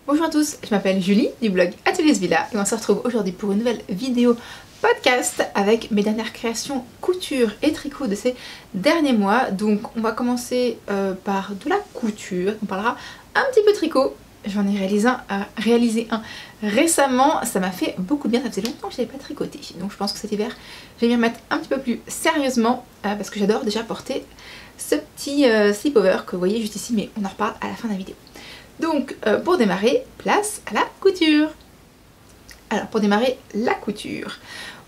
Bonjour à tous, je m'appelle Julie du blog Atelier Villa et on se retrouve aujourd'hui pour une nouvelle vidéo podcast avec mes dernières créations couture et tricot de ces derniers mois. Donc on va commencer par de la couture, on parlera un petit peu tricot. J'en ai réalisé un récemment, ça m'a fait beaucoup de bien, ça faisait longtemps que je n'avais pas tricoté. Donc je pense que cet hiver je vais m'y remettre un petit peu plus sérieusement parce que j'adore déjà porter ce petit slip-over que vous voyez juste ici, mais on en reparle à la fin de la vidéo. Donc pour démarrer, place à la couture. Alors pour démarrer la couture,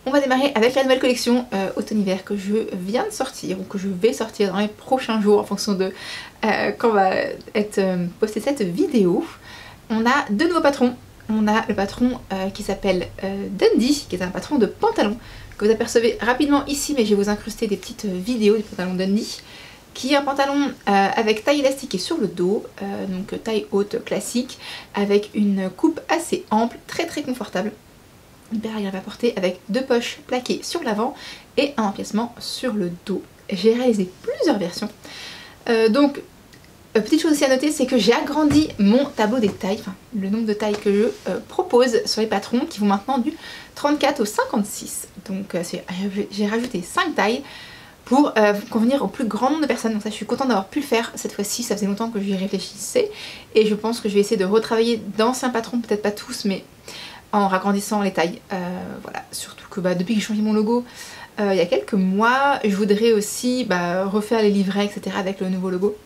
on va démarrer avec la nouvelle collection automne-hiver que je viens de sortir ou que je vais sortir dans les prochains jours en fonction de quand va être postée cette vidéo. On a deux nouveaux patrons. On a le patron qui s'appelle Dundee, qui est un patron de pantalon que vous apercevez rapidement ici, mais je vais vous incruster des petites vidéos du pantalon Dundee, qui est un pantalon avec taille élastiquée sur le dos, donc taille haute classique, avec une coupe assez ample, très confortable, hyper agréable à porter, avec deux poches plaquées sur l'avant et un empiècement sur le dos. J'ai réalisé plusieurs versions. Petite chose aussi à noter, c'est que j'ai agrandi mon tableau des tailles, enfin le nombre de tailles que je propose sur les patrons qui vont maintenant du 34 au 56. Donc j'ai rajouté 5 tailles pour convenir au plus grand nombre de personnes. Donc ça, je suis contente d'avoir pu le faire cette fois-ci, ça faisait longtemps que j'y réfléchissais. Et je pense que je vais essayer de retravailler d'anciens patrons, peut-être pas tous, mais en ragrandissant les tailles. Voilà, surtout que depuis que j'ai changé mon logo il y a quelques mois, je voudrais aussi refaire les livrets, etc. avec le nouveau logo.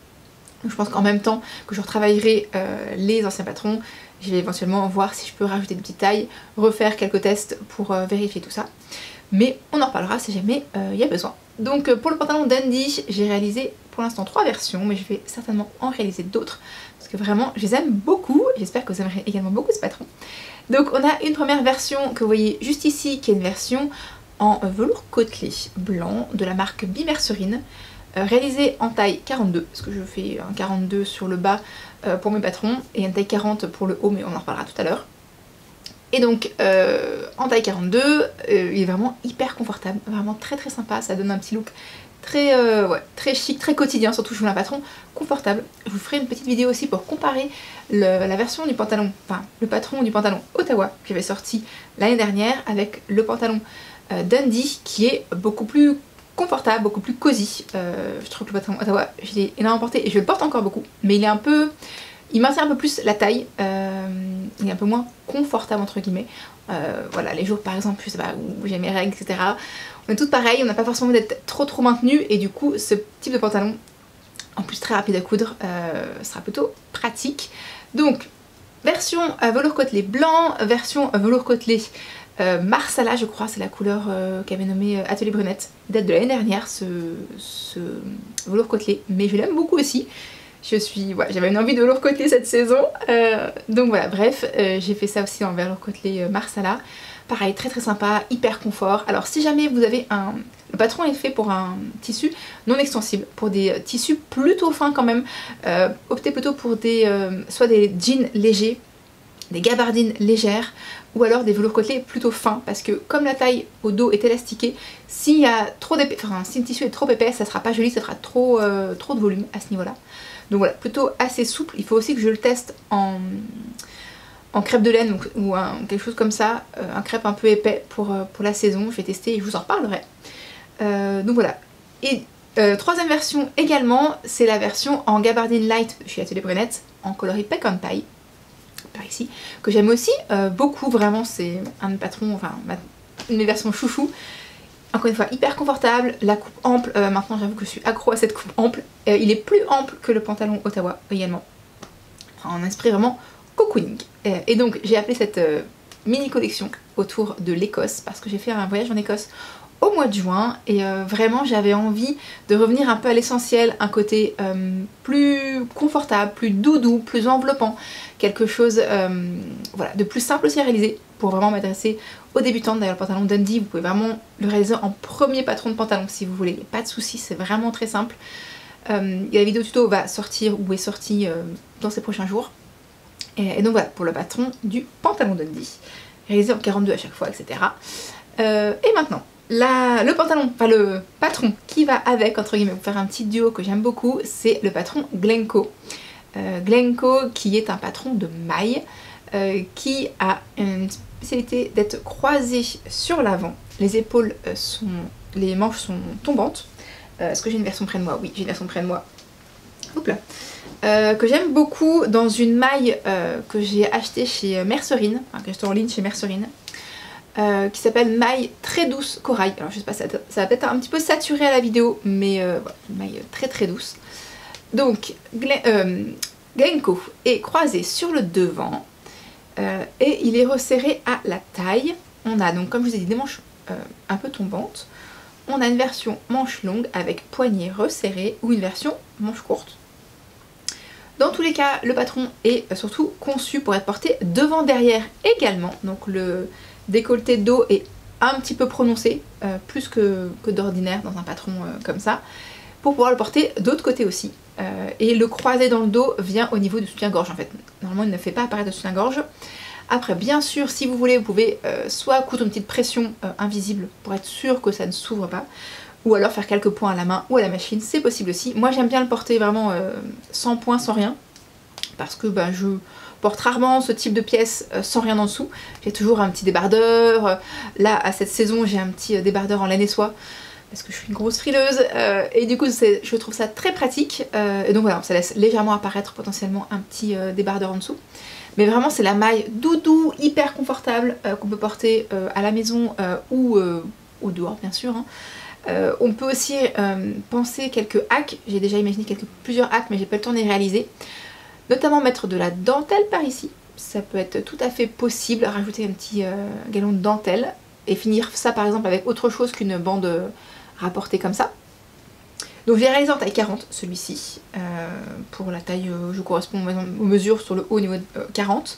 Donc je pense qu'en même temps que je retravaillerai les anciens patrons, je vais éventuellement voir si je peux rajouter des petites tailles, refaire quelques tests pour vérifier tout ça. Mais on en reparlera si jamais il y a besoin. Donc pour le pantalon Dundee, j'ai réalisé pour l'instant 3 versions, mais je vais certainement en réaliser d'autres parce que vraiment je les aime beaucoup. J'espère que vous aimerez également beaucoup ce patron. Donc on a une première version que vous voyez juste ici, qui est une version en velours côtelé blanc de la marque Bimercerine, réalisée en taille 42, parce que je fais un 42 sur le bas pour mes patrons et une taille 40 pour le haut, mais on en reparlera tout à l'heure. Et donc en taille 42, il est vraiment hyper confortable, vraiment très sympa, ça donne un petit look très chic, très quotidien, surtout je voulais un patron confortable. Je vous ferai une petite vidéo aussi pour comparer la version du pantalon, enfin le patron du pantalon Ottawa que j'avais sorti l'année dernière avec le pantalon Dundee qui est beaucoup plus confortable, beaucoup plus cosy. Je trouve que le pantalon Ottawa, je l'ai énormément porté et je le porte encore beaucoup, mais il maintient un peu plus la taille, il est un peu moins confortable entre guillemets. Voilà, les jours par exemple, je sais pas, où j'ai mes règles, etc. On est toutes pareilles, on n'a pas forcément envie d'être trop maintenu et du coup ce type de pantalon, en plus très rapide à coudre, sera plutôt pratique. Donc version velours côtelé blanc, version velours côtelé Marsala, je crois, c'est la couleur qu'avait nommée Atelier Brunette. Il date de l'année dernière ce velours côtelé, mais je l'aime beaucoup aussi. J'avais une envie de velours côtelé cette saison, donc voilà, bref, j'ai fait ça aussi en velours côtelé Marsala. Pareil, très sympa, hyper confort. Alors si jamais vous avez le patron est fait pour un tissu non extensible, pour des tissus plutôt fins quand même, optez plutôt pour soit des jeans légers, des gabardines légères, ou alors des velours côtelés plutôt fins, parce que comme la taille au dos est élastiquée, si le tissu est trop épais, ça sera pas joli, ça fera trop de volume à ce niveau-là. Donc voilà, plutôt assez souple. Il faut aussi que je le teste en crêpe de laine ou quelque chose comme ça, un crêpe un peu épais pour la saison. Je vais tester et je vous en reparlerai. Donc voilà. Et troisième version également, c'est la version en gabardine light chez Atelier Brunette, en coloris pecan pie, par ici, que j'aime aussi beaucoup, vraiment. C'est un de mes patrons, enfin une de mes versions chouchou. Encore une fois, hyper confortable, la coupe ample, maintenant j'avoue que je suis accro à cette coupe ample. Il est plus ample que le pantalon Ottawa également, en esprit vraiment cocooning. Et donc j'ai appelé cette mini collection autour de l'Écosse, parce que j'ai fait un voyage en Écosse au mois de juin, et vraiment j'avais envie de revenir un peu à l'essentiel, un côté plus confortable, plus doudou, plus enveloppant, quelque chose de plus simple aussi à réaliser, pour vraiment m'adresser aux débutantes. D'ailleurs le pantalon Dundee, vous pouvez vraiment le réaliser en premier patron de pantalon si vous voulez, il n'y a pas de souci, c'est vraiment très simple. La vidéo tuto va sortir ou est sortie dans ces prochains jours. Et donc voilà pour le patron du pantalon Dundee, réalisé en 42 à chaque fois, etc. Et maintenant, le patron qui va avec, entre guillemets, pour faire un petit duo que j'aime beaucoup, c'est le patron Glencoe. Glencoe qui est un patron de maille qui a une spécialité d'être croisé sur l'avant. Les épaules les manches sont tombantes. Est-ce que j'ai une version près de moi? Oui, j'ai une version près de moi. Hop là. Que j'aime beaucoup dans une maille que j'ai achetée chez Mercerine, enfin que j'ai acheté en ligne chez Mercerine, qui s'appelle maille très douce corail. Alors je sais pas, ça va peut-être un petit peu saturé à la vidéo, mais voilà, une maille très très douce. Donc Glencoe est croisé sur le devant et il est resserré à la taille. On a donc, comme je vous ai dit, des manches un peu tombantes. On a une version manche longue avec poignet resserré ou une version manche courte. Dans tous les cas, le patron est surtout conçu pour être porté devant-derrière également. Donc le décolleté de dos est un petit peu prononcé, plus que d'ordinaire dans un patron comme ça, pour pouvoir le porter d'autre côté aussi. Et le croisé dans le dos vient au niveau du soutien-gorge en fait. Normalement il ne fait pas apparaître le soutien-gorge. Après bien sûr si vous voulez vous pouvez soit coudre une petite pression invisible pour être sûr que ça ne s'ouvre pas, ou alors faire quelques points à la main ou à la machine, c'est possible aussi. Moi j'aime bien le porter vraiment sans points, sans rien, parce que je porte rarement ce type de pièce sans rien en dessous. J'ai toujours un petit débardeur, là à cette saison j'ai un petit débardeur en laine et soie, parce que je suis une grosse frileuse, et du coup je trouve ça très pratique, et donc voilà, ça laisse légèrement apparaître potentiellement un petit débardeur en dessous. Mais vraiment c'est la maille doudou, hyper confortable, qu'on peut porter à la maison ou dehors bien sûr. On peut aussi penser quelques hacks, j'ai déjà imaginé plusieurs hacks mais j'ai pas le temps de les réaliser. Notamment mettre de la dentelle par ici, ça peut être tout à fait possible, rajouter un petit galon de dentelle et finir ça par exemple avec autre chose qu'une bande rapportée comme ça. Donc j'ai réalisé en taille 40 celui-ci, pour la taille, je correspond aux mesures sur le haut au niveau de 40.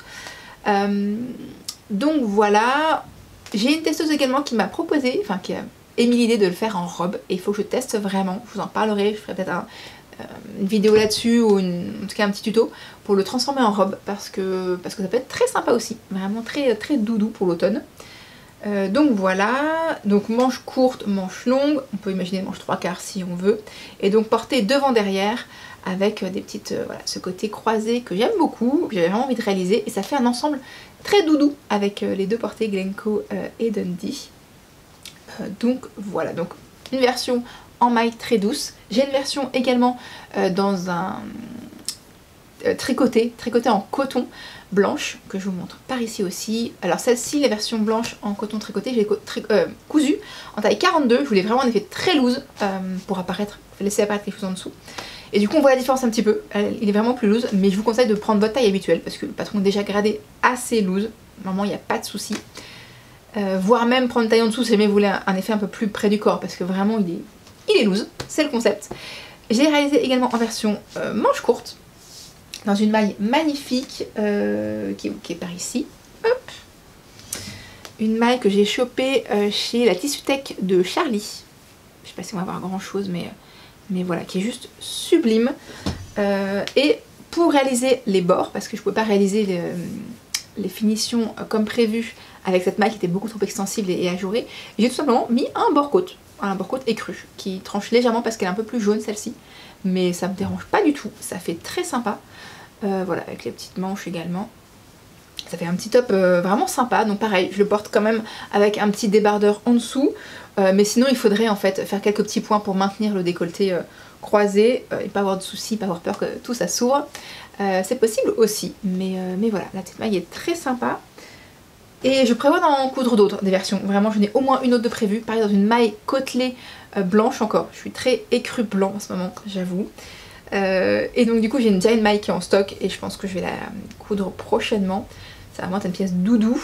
Donc voilà, j'ai une testeuse également qui m'a proposé, enfin qui a émis l'idée de le faire en robe, et il faut que je teste vraiment, je vous en parlerai, je ferai peut-être une vidéo là-dessus ou en tout cas un petit tuto pour le transformer en robe parce que ça peut être très sympa aussi, vraiment très, très doudou pour l'automne. Donc voilà, donc manche courte, manche longue, on peut imaginer manche 3/4 si on veut, et donc porter devant derrière avec des petites, voilà, ce côté croisé que j'aime beaucoup, que j'avais vraiment envie de réaliser, et ça fait un ensemble très doudou avec les deux portées Glencoe et Dundee. Donc voilà, donc une version en maille très douce. J'ai une version également dans un tricoté en coton blanche que je vous montre par ici aussi. Alors celle-ci, la version blanche en coton tricoté, je l'ai cousue en taille 42. Je voulais vraiment un effet très loose pour laisser apparaître quelque chose en dessous. Et du coup on voit la différence un petit peu, il est vraiment plus loose, mais je vous conseille de prendre votre taille habituelle parce que le patron est déjà gradé assez loose. Normalement il n'y a pas de souci. Voire même prendre une taille en dessous si jamais vous voulez un effet un peu plus près du corps parce que vraiment il est loose, c'est le concept. J'ai réalisé également en version manche courte, dans une maille magnifique qui est par ici. Hop. Une maille que j'ai chopée chez la Tissutech de Charlie. Je sais pas si on va voir grand chose, mais voilà, qui est juste sublime. Et pour réaliser les bords, parce que je ne pouvais pas réaliser les finitions comme prévu avec cette maille qui était beaucoup trop extensible et ajourée, j'ai tout simplement mis un bord-côte. Un bord-côte écru qui tranche légèrement parce qu'elle est un peu plus jaune celle-ci, mais ça me dérange pas du tout, ça fait très sympa. Voilà, avec les petites manches également, ça fait un petit top vraiment sympa. Donc pareil, je le porte quand même avec un petit débardeur en dessous, mais sinon il faudrait en fait faire quelques petits points pour maintenir le décolleté croisé et pas avoir de soucis, pas avoir peur que tout ça s'ouvre. C'est possible aussi, mais voilà, la petite maille est très sympa. Et je prévois d'en coudre d'autres, des versions. Vraiment, je n'ai au moins une autre de prévue. Pareil, dans une maille côtelée blanche encore. Je suis très écru blanc en ce moment, j'avoue. Et donc du coup, j'ai déjà une maille qui est en stock et je pense que je vais la coudre prochainement. Ça va vraiment être une pièce doudou.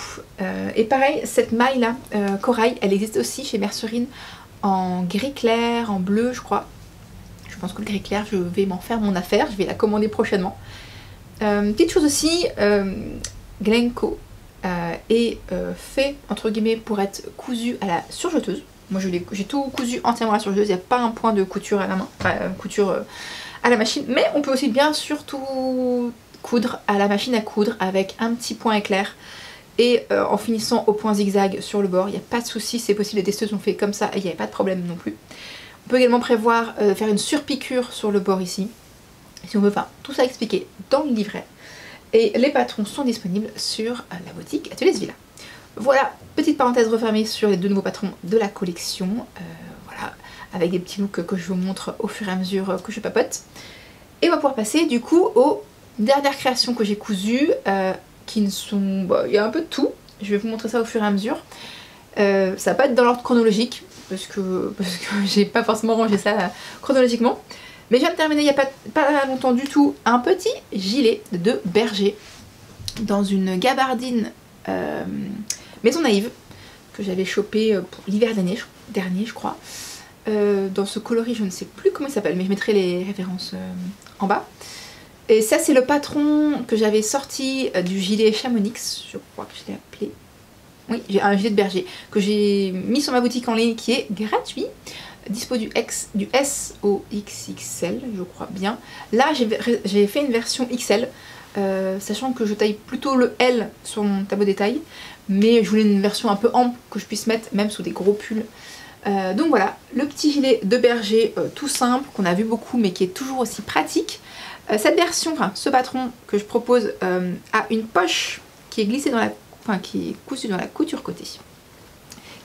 Et pareil, cette maille-là, corail, elle existe aussi chez Mercerine en gris clair, en bleu, je crois. Je pense que le gris clair, je vais m'en faire mon affaire. Je vais la commander prochainement. Petite chose aussi, Glencoe est fait entre guillemets pour être cousu à la surjeteuse. Moi j'ai tout cousu entièrement à la surjeteuse, il n'y a pas un point de couture à la main, enfin couture à la machine, mais on peut aussi bien sûr tout coudre à la machine à coudre avec un petit point éclair et en finissant au point zigzag sur le bord, il n'y a pas de souci, c'est possible, les testeuses ont fait comme ça et il n'y avait pas de problème non plus. On peut également prévoir faire une surpiqûre sur le bord ici, si on veut, enfin tout ça expliqué dans le livret. Et les patrons sont disponibles sur la boutique Ateliers Villa. Voilà, petite parenthèse refermée sur les 2 nouveaux patrons de la collection. Voilà, avec des petits looks que je vous montre au fur et à mesure que je papote. Et on va pouvoir passer du coup aux dernières créations que j'ai cousues, qui ne sont... Bah, il y a un peu de tout. Je vais vous montrer ça au fur et à mesure. Ça va pas être dans l'ordre chronologique, parce que j'ai pas forcément rangé ça chronologiquement. Mais je viens de terminer il n'y a pas longtemps du tout un petit gilet de berger dans une gabardine Maison Naïve que j'avais chopé pour l'hiver dernier je crois. Dans ce coloris, je ne sais plus comment il s'appelle, mais je mettrai les références en bas. Et ça c'est le patron que j'avais sorti du gilet Chamonix, je crois que je l'ai appelé. Oui, j'ai un gilet de berger que j'ai mis sur ma boutique en ligne qui est gratuit. Dispo du S au XXL, je crois bien. Là, j'ai fait une version XL, sachant que je taille plutôt le L sur mon tableau des tailles, mais je voulais une version un peu ample que je puisse mettre même sous des gros pulls. Donc voilà, le petit gilet de berger tout simple, qu'on a vu beaucoup, mais qui est toujours aussi pratique. Cette version, enfin ce patron que je propose, a une poche qui est glissée dans la, enfin qui est cousue dans la couture côté,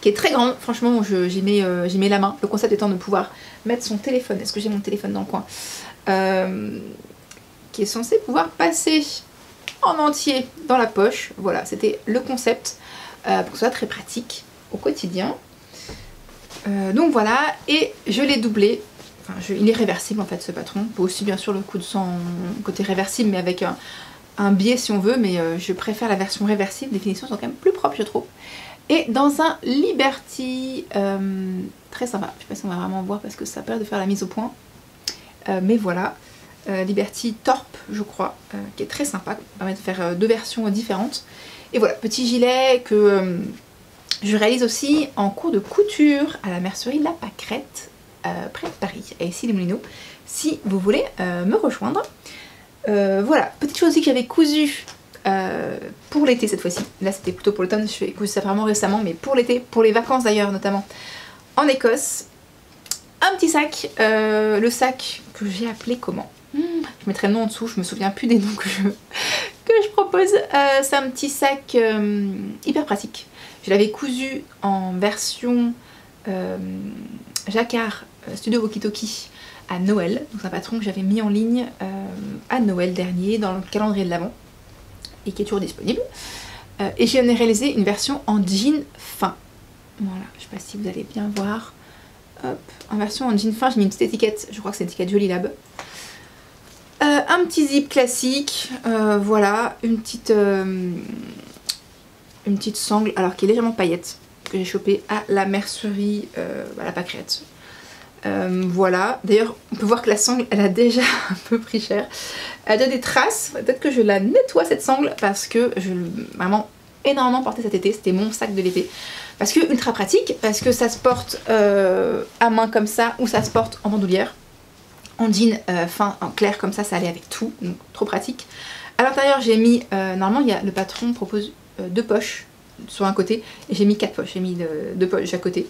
qui est très grande, franchement j'y mets la main, le concept étant de pouvoir mettre son téléphone, est-ce que j'ai mon téléphone dans le coin, qui est censé pouvoir passer en entier dans la poche, voilà, c'était le concept, pour que ce soit très pratique au quotidien. Donc voilà, et je l'ai doublé, enfin, il est réversible en fait ce patron, on peut aussi bien sûr le coudre sans côté réversible, mais avec un biais si on veut, mais je préfère la version réversible, les finitions sont quand même plus propres je trouve. Et dans un Liberty très sympa, je sais pas si on va vraiment voir parce que ça a peur de faire la mise au point, mais voilà, Liberty Torp je crois, qui est très sympa, qui permet de faire 2 versions différentes. Et voilà, petit gilet que je réalise aussi en cours de couture à la mercerie La Pâquerette, près de Paris, à Issy-les-Moulineaux, si vous voulez me rejoindre. Voilà, petite chose aussi que j'avais cousue pour l'été cette fois-ci. Là c'était plutôt pour l'automne, je fais cousu ça vraiment récemment, mais pour l'été, pour les vacances d'ailleurs notamment, en Écosse. Un petit sac, le sac que j'ai appelé comment, je mettrai le nom en dessous, je me souviens plus des noms que je propose. C'est un petit sac hyper pratique. Je l'avais cousu en version jacquard Studio Woki-Toki à Noël. Donc c'est un patron que j'avais mis en ligne à Noël dernier dans le calendrier de l'Avent et qui est toujours disponible. Et j'en ai réalisé une version en jean fin. Voilà, je sais pas si vous allez bien voir. Hop, en version en jean fin, j'ai mis une petite étiquette, je crois que c'est l'étiquette Jolie Lab. Un petit zip classique, voilà, une petite sangle, alors qui est légèrement paillette, que j'ai chopée à la mercerie à La Pâquerette. Voilà, d'ailleurs on peut voir que la sangle elle a déjà un peu pris cher, elle a des traces, peut-être que je la nettoie cette sangle parce que je l'ai vraiment énormément porté cet été, c'était mon sac de l'été, parce que ultra pratique, parce que ça se porte à main comme ça ou ça se porte en bandoulière, en jean fin, en clair comme ça allait avec tout, donc trop pratique. À l'intérieur j'ai mis, normalement le patron propose 2 poches sur un côté et j'ai mis 4 poches, j'ai mis 2 poches de chaque côté.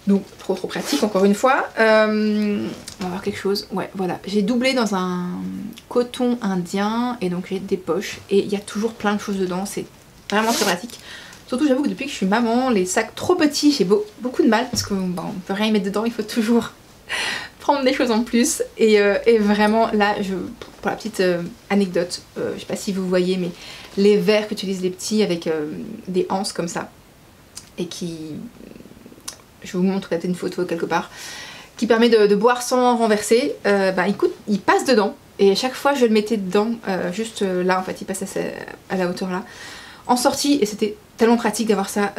Donc trop pratique encore une fois. On va voir quelque chose. Ouais voilà. J'ai doublé dans un coton indien et donc j'ai des poches. Et il y a toujours plein de choses dedans. C'est vraiment très pratique. Surtout j'avoue que depuis que je suis maman, les sacs trop petits, j'ai beaucoup de mal parce qu'on ne peut rien y mettre dedans. Il faut toujours prendre des choses en plus. Et vraiment là, pour la petite anecdote, je sais pas si vous voyez, mais les verres qu'utilisent les petits avec des anses comme ça. Et qui... Je vous montre peut-être une photo quelque part, qui permet de boire sans renverser. Il passe dedans et à chaque fois je le mettais dedans, juste là en fait, il passe à la hauteur là, en sortie, et c'était tellement pratique d'avoir ça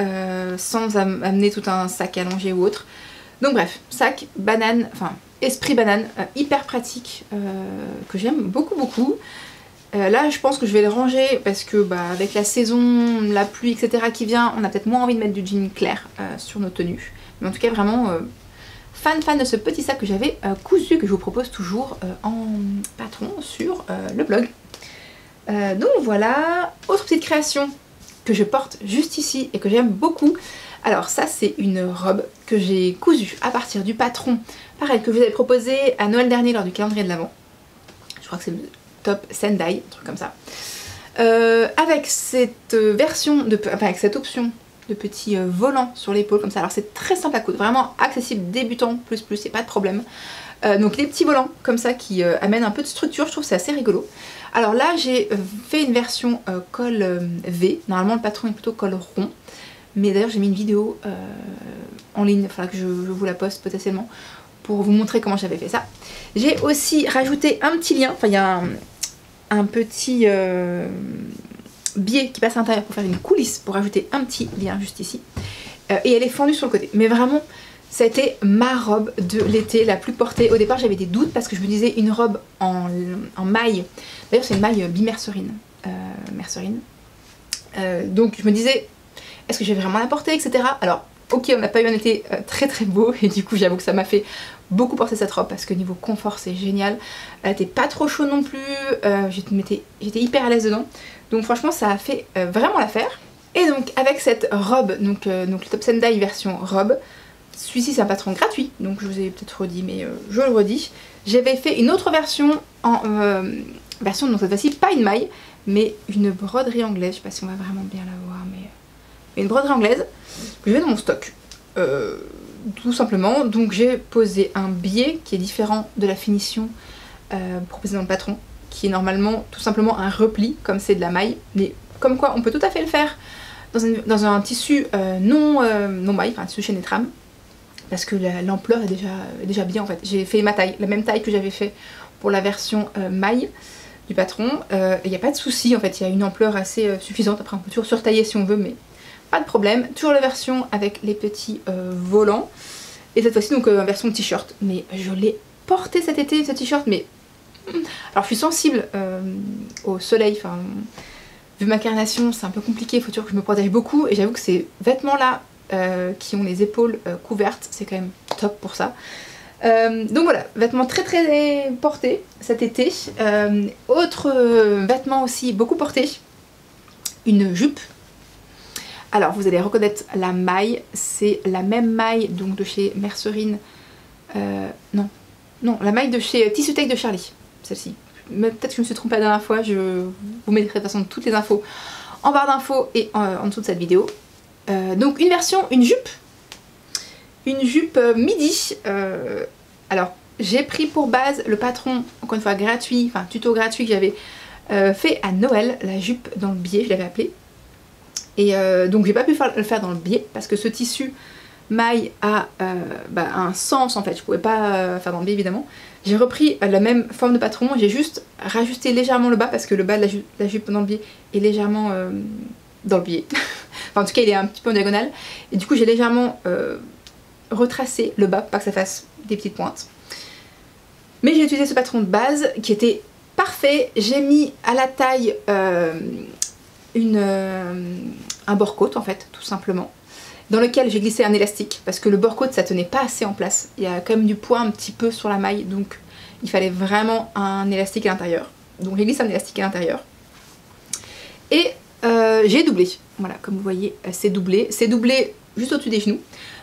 sans amener tout un sac allongé ou autre. Donc bref, sac, banane, enfin esprit banane, hyper pratique, que j'aime beaucoup. Là je pense que je vais le ranger parce que avec la saison, la pluie etc qui vient, on a peut-être moins envie de mettre du jean clair sur nos tenues. Mais en tout cas vraiment fan de ce petit sac que j'avais cousu, que je vous propose toujours en patron sur le blog. Donc voilà, autre petite création que je porte juste ici et que j'aime beaucoup. Alors ça c'est une robe que j'ai cousue à partir du patron, pareil, que je vous avais proposé à Noël dernier lors du calendrier de l'Avent. Je crois que c'est le top Sendai, un truc comme ça. Avec cette version, avec cette option de petits volants sur l'épaule comme ça. Alors c'est très simple à coudre, vraiment accessible débutant plus, il n'y a pas de problème. Donc les petits volants comme ça qui amènent un peu de structure, je trouve c'est assez rigolo. Alors là j'ai fait une version col V, normalement le patron est plutôt col rond. Mais d'ailleurs j'ai mis une vidéo en ligne, il faudra que je vous la poste potentiellement pour vous montrer comment j'avais fait ça. J'ai aussi rajouté un petit lien, enfin il y a un petit biais qui passe à l'intérieur pour faire une coulisse, pour rajouter un petit lien juste ici. Et elle est fendue sur le côté. Mais vraiment, ça a été ma robe de l'été la plus portée. Au départ j'avais des doutes parce que je me disais une robe en maille. D'ailleurs c'est une maille bimercerine. Donc je me disais, est-ce que je vais vraiment la porter, etc. Alors ok, on n'a pas eu un été très beau et du coup j'avoue que ça m'a fait beaucoup porter cette robe parce que niveau confort c'est génial. Elle était pas trop chaude non plus, j'étais hyper à l'aise dedans. Donc franchement ça a fait vraiment l'affaire. Et donc avec cette robe, donc le Top Sendai version robe, celui-ci c'est un patron gratuit, donc je vous ai peut-être redit mais je le redis. J'avais fait une autre version en version, donc cette fois-ci pas une maille, mais une broderie anglaise, je sais pas si on va vraiment bien la voir, mais une broderie anglaise que je vais dans mon stock. Tout simplement, donc j'ai posé un biais qui est différent de la finition proposée dans le patron, qui est normalement tout simplement un repli comme c'est de la maille, mais comme quoi on peut tout à fait le faire dans un tissu non maille, enfin un tissu chaîne et trame, parce que l'ampleur est déjà bien en fait. J'ai fait ma taille, la même taille que j'avais fait pour la version maille du patron, il n'y a pas de souci en fait, il y a une ampleur assez suffisante. Après on peut toujours surtailler si on veut, mais pas de problème. Toujours la version avec les petits volants. Et cette fois-ci donc version t-shirt. Mais je l'ai porté cet été ce t-shirt. Mais alors je suis sensible au soleil. Enfin, vu ma carnation c'est un peu compliqué. Il faut toujours que je me protège beaucoup. Et j'avoue que ces vêtements là qui ont les épaules couvertes, c'est quand même top pour ça. Donc voilà, vêtements très portés cet été. Autre vêtement aussi beaucoup porté, une jupe. Alors vous allez reconnaître la maille, c'est la même maille donc de chez Mercerine, non, la maille de chez Tissue Tech de Charlie, celle-ci. Peut-être que je me suis trompée la dernière fois, je vous mettrai de toute façon toutes les infos en barre d'infos et en dessous de cette vidéo. Donc une version, une jupe midi. Alors j'ai pris pour base le patron, encore une fois gratuit, enfin tuto gratuit que j'avais fait à Noël, la jupe dans le biais, je l'avais appelé. Et donc j'ai pas pu le faire dans le biais parce que ce tissu maille a un sens en fait, je pouvais pas faire dans le biais évidemment. J'ai repris la même forme de patron, j'ai juste rajusté légèrement le bas parce que le bas de la jupe dans le biais est légèrement dans le biais. Enfin en tout cas il est un petit peu en diagonale. Et du coup j'ai légèrement retracé le bas pour pas que ça fasse des petites pointes. Mais j'ai utilisé ce patron de base qui était parfait. J'ai mis à la taille un bord-côte en fait tout simplement, dans lequel j'ai glissé un élastique parce que le bord-côte ça tenait pas assez en place, il y a quand même du poids un petit peu sur la maille donc il fallait vraiment un élastique à l'intérieur, donc j'ai glissé un élastique à l'intérieur et j'ai doublé, voilà comme vous voyez c'est doublé juste au-dessus des genoux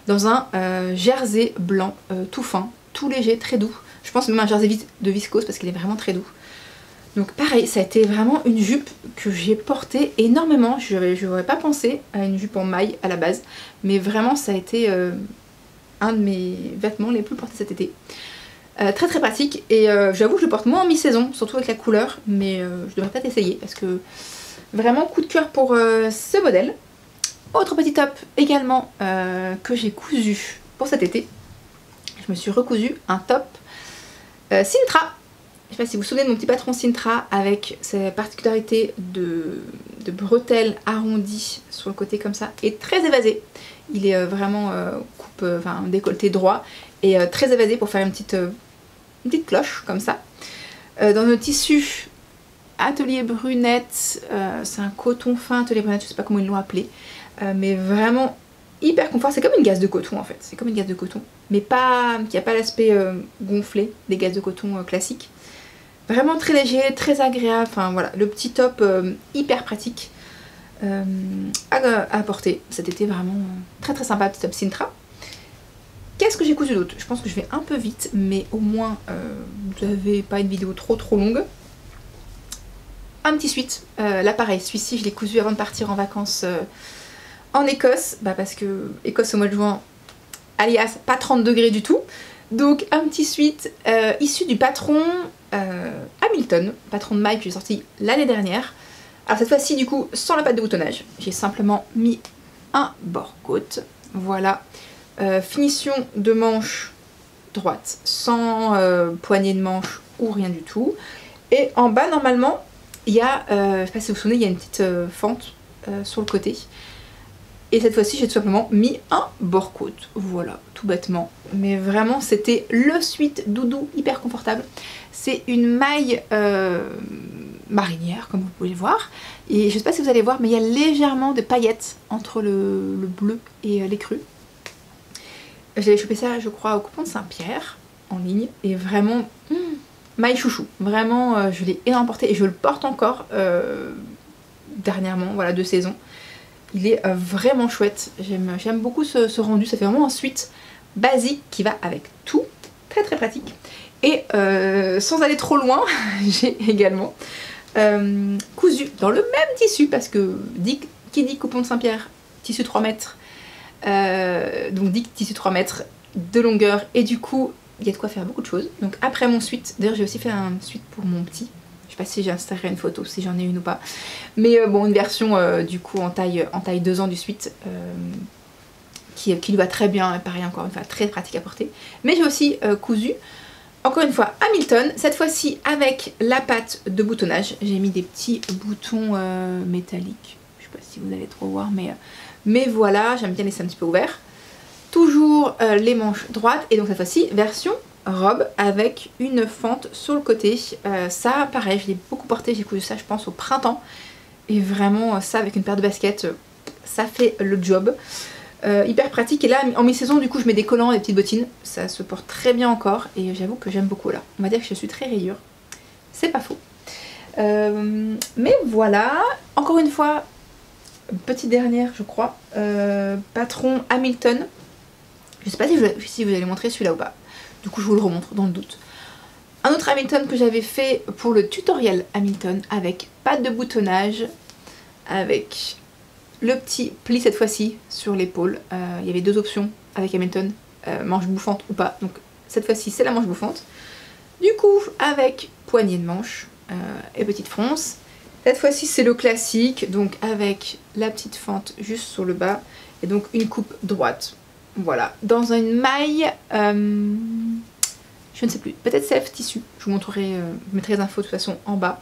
dans un jersey blanc tout fin, tout léger, très doux, je pense même un jersey de viscose parce qu'il est vraiment très doux. Donc pareil, ça a été vraiment une jupe que j'ai portée énormément. Je n'aurais pas pensé à une jupe en maille à la base. Mais vraiment ça a été un de mes vêtements les plus portés cet été. Très pratique. Et j'avoue que je le porte moins en mi-saison, surtout avec la couleur. Mais je devrais peut-être essayer parce que vraiment coup de cœur pour ce modèle. Autre petit top également que j'ai cousu pour cet été. Je me suis recousu un top Sintra. Je sais pas si vous vous souvenez de mon petit patron Sintra avec sa particularité de bretelles arrondies sur le côté comme ça et très évasé. Il est vraiment décolleté droit et très évasé pour faire une petite cloche comme ça. Dans le tissu Atelier Brunette, c'est un coton fin Atelier Brunette, je sais pas comment ils l'ont appelé, mais vraiment hyper confort. C'est comme une gaze de coton en fait, c'est comme une gaze de coton, mais pas qui a pas l'aspect gonflé des gazes de coton classiques. Vraiment très léger, très agréable, enfin voilà, le petit top hyper pratique à porter. Cet été vraiment très sympa, petit top Sintra. Qu'est-ce que j'ai cousu d'autre? Je pense que je vais un peu vite, mais au moins vous n'avez pas une vidéo trop longue. un petit sweat. Là pareil, celui-ci je l'ai cousu avant de partir en vacances en Écosse, parce que Écosse au mois de juin, alias pas 30 degrés du tout. Donc un petit sweat issu du patron Hamilton, patron de maille que j'ai sorti l'année dernière. Alors cette fois-ci du coup sans la patte de boutonnage, j'ai simplement mis un bord-côte, voilà. Finition de manche droite, sans poignée de manche ou rien du tout. Et en bas normalement, il y a, je sais pas si vous vous souvenez, il y a une petite fente sur le côté. Et cette fois-ci, j'ai tout simplement mis un bord-côte. Voilà, tout bêtement. Mais vraiment, c'était le sweat doudou hyper confortable. C'est une maille marinière, comme vous pouvez le voir. Et je sais pas si vous allez voir, mais il y a légèrement de paillettes entre le bleu et l'écru. J'avais chopé ça, je crois, au coupon de Saint-Pierre, en ligne. Et vraiment, maille chouchou. Vraiment, je l'ai énormément porté et je le porte encore dernièrement, voilà, de saison. Il est vraiment chouette, j'aime beaucoup ce rendu, ça fait vraiment un sweat basique qui va avec tout, très très pratique. Et sans aller trop loin, j'ai également cousu dans le même tissu, parce que qui dit coupon de Saint-Pierre, tissu 3 mètres, donc dit tissu 3 mètres de longueur, et du coup il y a de quoi faire beaucoup de choses. Donc après mon sweat, d'ailleurs j'ai aussi fait un sweat pour mon petit. Je sais pas si j'installerai une photo, si j'en ai une ou pas. Mais bon, une version du coup en taille 2 ans du sweat qui lui va très bien, et pareil encore une fois, très pratique à porter. Mais j'ai aussi cousu, encore une fois, Hamilton, cette fois-ci avec la patte de boutonnage. J'ai mis des petits boutons métalliques, je sais pas si vous allez trop voir, mais voilà, j'aime bien laisser un petit peu ouvert. Toujours les manches droites, et donc cette fois-ci, version robe avec une fente sur le côté. Ça pareil, je l'ai beaucoup porté, j'ai cousu ça je pense au printemps, et vraiment ça avec une paire de baskets, ça fait le job. Hyper pratique, et là en mi-saison du coup je mets des collants et des petites bottines, ça se porte très bien encore, et j'avoue que j'aime beaucoup là. On va dire que je suis très rayure, c'est pas faux. Mais voilà, encore une fois, petite dernière je crois, patron Hamilton. Je sais pas si vous allez montrer celui-là ou pas. Du coup je vous le remontre dans le doute. Un autre Hamilton que j'avais fait pour le tutoriel Hamilton avec patte de boutonnage, avec le petit pli cette fois-ci sur l'épaule. Il y avait deux options avec Hamilton, manche bouffante ou pas. Donc cette fois-ci c'est la manche bouffante. Du coup avec poignée de manche et petite fronce. Cette fois-ci c'est le classique, donc avec la petite fente juste sur le bas et donc une coupe droite. Voilà, dans une maille, je ne sais plus, peut-être self tissu, je vous montrerai, je mettrai les infos de toute façon en bas.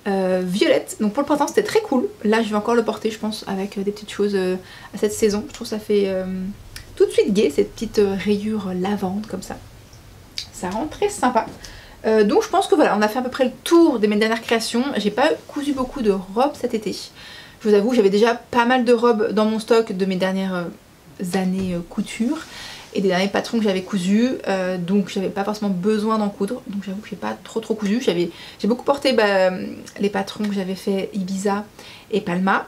Violette, donc pour le printemps c'était très cool, là je vais encore le porter je pense avec des petites choses à cette saison, je trouve que ça fait tout de suite gai, cette petite rayure lavande comme ça rend très sympa. Donc je pense que voilà, on a fait à peu près le tour de mes dernières créations. J'ai pas cousu beaucoup de robes cet été, je vous avoue j'avais déjà pas mal de robes dans mon stock de mes dernières années couture et des derniers patrons que j'avais cousus, donc j'avais pas forcément besoin d'en coudre, donc j'avoue que j'ai pas trop cousu. J'ai beaucoup porté les patrons que j'avais fait Ibiza et Palma,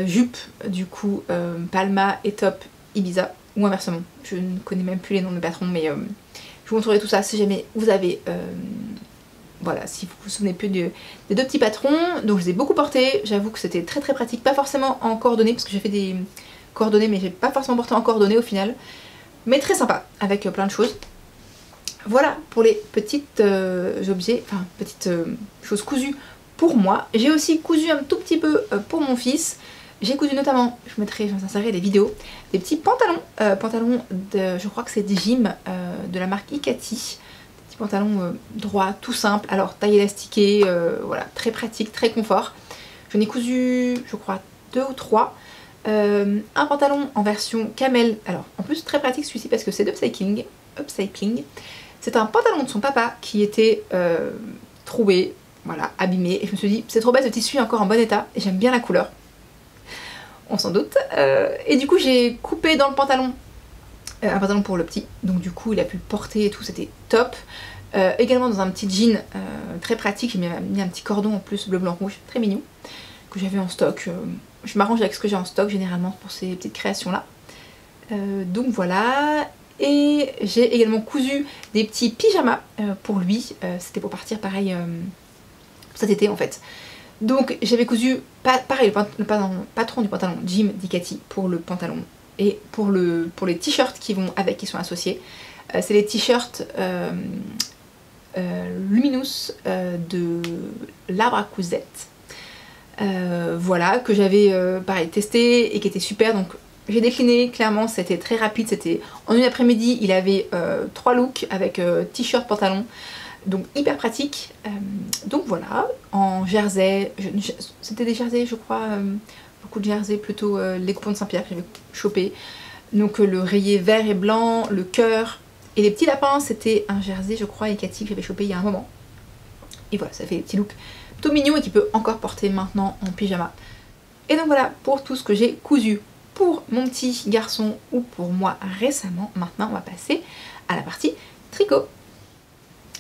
jupe du coup Palma et top Ibiza, ou inversement, je ne connais même plus les noms de mes patrons, mais je vous montrerai tout ça si jamais vous avez voilà, si vous vous souvenez plus des deux petits patrons. Donc je les ai beaucoup portés, j'avoue que c'était très pratique, pas forcément en coordonnées parce que j'ai fait des coordonnées mais j'ai pas forcément porté en coordonnées au final, mais très sympa avec plein de choses. Voilà pour les petites objets, enfin petites choses cousues pour moi. J'ai aussi cousu un tout petit peu pour mon fils. J'ai cousu notamment, je vous insérerai des vidéos, des petits pantalons, pantalons de, je crois que c'est des gym de la marque Ikati. Des petits pantalons droits, tout simple, alors taille élastiquée, voilà, très pratique, très confort. J'en ai cousu, je crois, 2 ou 3. Un pantalon en version camel, alors en plus très pratique celui-ci parce que c'est d'upcycling. C'est un pantalon de son papa qui était troué, voilà, abîmé, et je me suis dit c'est trop bête, le tissu est encore en bon état et j'aime bien la couleur, on s'en doute, et du coup j'ai coupé dans le pantalon un pantalon pour le petit, donc du coup il a pu le porter et tout, c'était top. Également dans un petit jean très pratique, j'ai mis un petit cordon en plus bleu blanc rouge, très mignon, que j'avais en stock. Je m'arrange avec ce que j'ai en stock généralement pour ces petites créations là. Donc voilà. Et j'ai également cousu des petits pyjamas pour lui. C'était pour partir pareil cet été en fait. Donc j'avais cousu, pareil, le patron du pantalon Jim Dicati pour le pantalon et pour les t-shirts qui vont avec, qui sont associés. C'est les t-shirts Luminous de l'arbre à cousette. Voilà, que j'avais pareil testé et qui était super. Donc j'ai décliné, clairement c'était très rapide, c'était en une après-midi. Il avait 3 looks avec t-shirt, pantalon, donc hyper pratique. Donc voilà, en jersey, c'était des jerseys je crois, beaucoup de jerseys plutôt, les coupons de Saint-Pierre que j'avais chopé. Donc le rayé vert et blanc, le cœur et les petits lapins, c'était un jersey je crois et Cathy que j'avais chopé il y a un moment. Et voilà, ça fait des petits looks plutôt mignons et qui peut encore porter maintenant en pyjama. Et donc voilà pour tout ce que j'ai cousu pour mon petit garçon ou pour moi récemment. Maintenant on va passer à la partie tricot.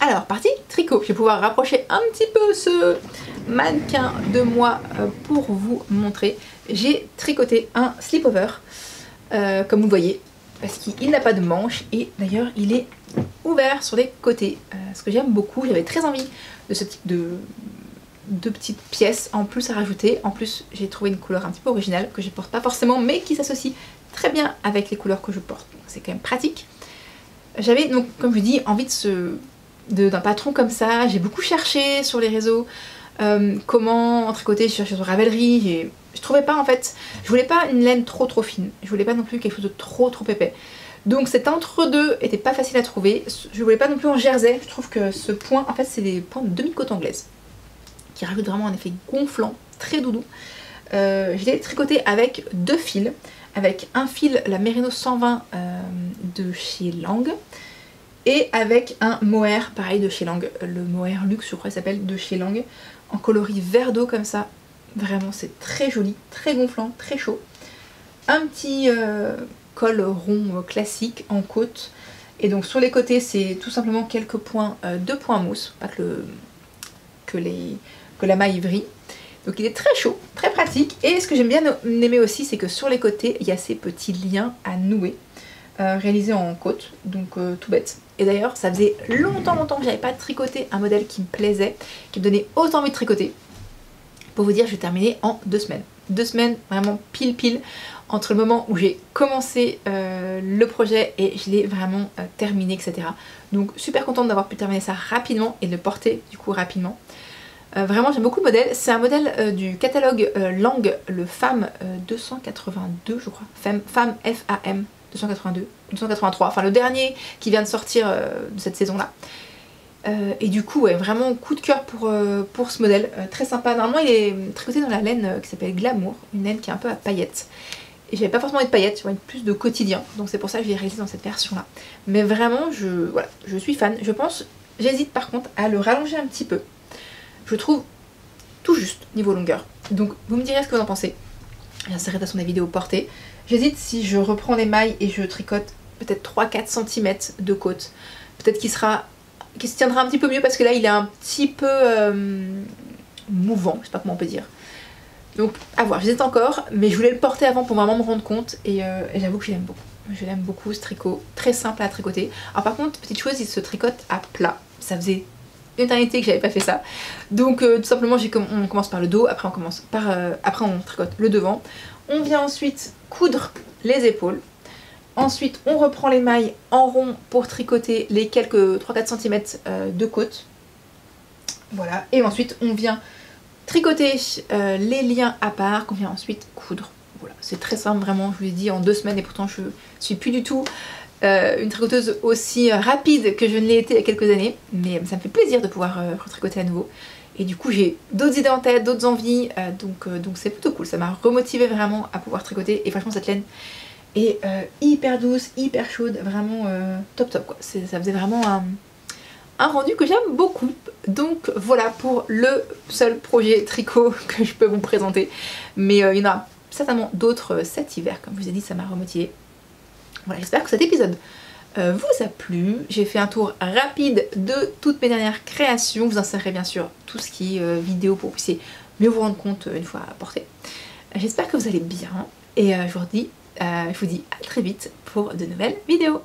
Alors partie tricot, je vais pouvoir rapprocher un petit peu ce mannequin de moi pour vous montrer. J'ai tricoté un slip-over comme vous voyez, parce qu'il n'a pas de manche et d'ailleurs il est ouvert sur les côtés, ce que j'aime beaucoup. J'avais très envie de ce type de petites pièces en plus à rajouter. En plus j'ai trouvé une couleur un petit peu originale que je porte pas forcément mais qui s'associe très bien avec les couleurs que je porte, donc c'est quand même pratique. J'avais donc comme je dis envie d'un patron comme ça. J'ai beaucoup cherché sur les réseaux comment tricoter, je cherchais sur Ravelry, je trouvais pas en fait, je voulais pas une laine trop fine, je voulais pas non plus quelque chose de trop épais. Donc cet entre-deux était pas facile à trouver. Je voulais pas non plus en jersey, je trouve que ce point, en fait c'est des points de demi-côte anglaise qui rajoutent vraiment un effet gonflant, très doudou. Je l'ai tricoté avec 2 fils, avec un fil, la Merino 120 de chez Lang, et avec un mohair pareil de chez Lang, le mohair luxe je crois qu'il s'appelle, de chez Lang, en coloris vert d'eau comme ça. Vraiment c'est très joli, très gonflant, très chaud. Un petit col rond classique en côte. Et donc sur les côtés c'est tout simplement quelques points, 2 points mousse, pas que la maille vrille. Donc il est très chaud, très pratique. Et ce que j'aime bien aimer aussi, c'est que sur les côtés il y a ces petits liens à nouer réalisés en côte, donc tout bête. Et d'ailleurs ça faisait longtemps que j'avais pas tricoté un modèle qui me plaisait, qui me donnait autant envie de tricoter. Pour vous dire, je vais terminer en 2 semaines. 2 semaines vraiment pile entre le moment où j'ai commencé le projet et je l'ai vraiment terminé, etc. Donc super contente d'avoir pu terminer ça rapidement et de le porter du coup rapidement. Vraiment j'aime beaucoup le modèle. C'est un modèle du catalogue Lang, le FAM 282 je crois. FAM FAM 282, 283, enfin le dernier qui vient de sortir de cette saison là. Et du coup ouais, vraiment coup de cœur pour ce modèle, très sympa. Normalement il est tricoté dans la laine qui s'appelle Glamour, une laine qui est un peu à paillettes. Et j'avais pas forcément envie de paillettes, j'avais plus de quotidien, donc c'est pour ça que je l'ai réalisé dans cette version là. Mais vraiment voilà, je suis fan. Je pense, j'hésite par contre à le rallonger un petit peu. Je trouve tout juste niveau longueur. Donc vous me direz ce que vous en pensez. J'insérerai de toute façon des vidéos portées. J'hésite si je reprends les mailles et je tricote peut-être 3-4 cm de côte. Peut-être qu'il se tiendra un petit peu mieux parce que là il est un petit peu mouvant, je sais pas comment on peut dire. Donc à voir, j'hésite encore, mais je voulais le porter avant pour vraiment me rendre compte et j'avoue que je l'aime beaucoup. Je l'aime beaucoup ce tricot, très simple à tricoter. Alors par contre, petite chose, il se tricote à plat. Ça faisait une éternité que j'avais pas fait ça. Donc tout simplement on commence par le dos, après on tricote le devant. On vient ensuite coudre les épaules. Ensuite, on reprend les mailles en rond pour tricoter les quelques 3-4 cm de côte. Voilà. Et ensuite, on vient tricoter les liens à part qu'on vient ensuite coudre. Voilà. C'est très simple, vraiment. Je vous l'ai dit en 2 semaines et pourtant je suis plus du tout une tricoteuse aussi rapide que je ne l'ai été il y a quelques années. Mais ça me fait plaisir de pouvoir retricoter à nouveau. Et du coup, j'ai d'autres idées en tête, d'autres envies. Donc c'est plutôt cool. Ça m'a remotivé vraiment à pouvoir tricoter. Et franchement, cette laine et hyper douce, hyper chaude, vraiment top quoi. Ça faisait vraiment un rendu que j'aime beaucoup. Donc voilà pour le seul projet tricot que je peux vous présenter. Mais il y en a certainement d'autres cet hiver, comme je vous ai dit, ça m'a remotivé. Voilà, j'espère que cet épisode vous a plu. J'ai fait un tour rapide de toutes mes dernières créations. Vous insérerai bien sûr tout ce qui est vidéo pour que vous puissiez mieux vous rendre compte une fois porté. J'espère que vous allez bien et je vous dis à très vite pour de nouvelles vidéos.